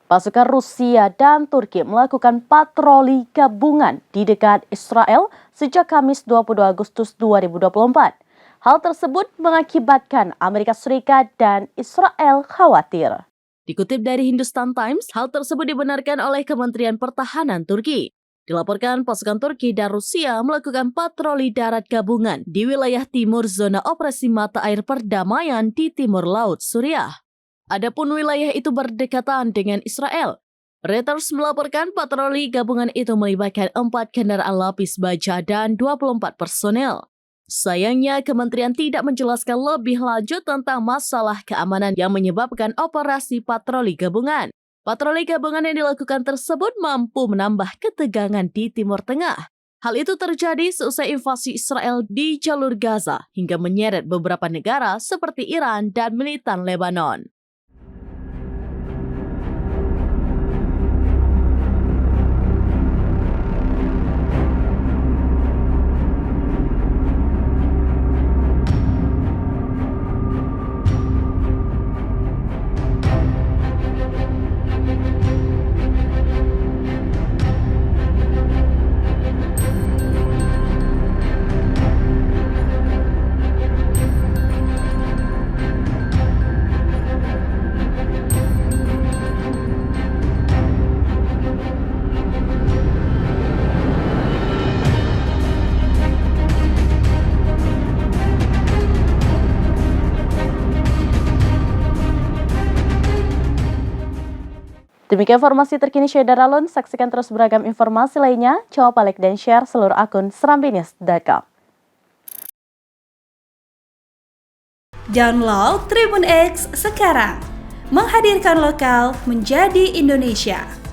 Pasukan Rusia dan Turki melakukan patroli gabungan di dekat Israel sejak Kamis 22 Agustus 2024. Hal tersebut mengakibatkan Amerika Serikat dan Israel khawatir. Dikutip dari Hindustan Times, hal tersebut dibenarkan oleh Kementerian Pertahanan Turki. Dilaporkan pasukan Turki dan Rusia melakukan patroli darat gabungan di wilayah timur zona operasi mata air perdamaian di timur laut Suriah. Adapun wilayah itu berdekatan dengan Israel. Reuters melaporkan patroli gabungan itu melibatkan 4 kendaraan lapis baja dan 24 personel. Sayangnya, kementerian tidak menjelaskan lebih lanjut tentang masalah keamanan yang menyebabkan operasi patroli gabungan. Patroli gabungan yang dilakukan tersebut mampu menambah ketegangan di Timur Tengah. Hal itu terjadi seusai invasi Israel di jalur Gaza hingga menyeret beberapa negara seperti Iran dan militan Lebanon. Demikian informasi terkini Syeda Ralun. Saksikan terus beragam informasi lainnya. Coba like dan share seluruh akun serambinews.com. Download Tribun X sekarang. Menghadirkan lokal menjadi Indonesia.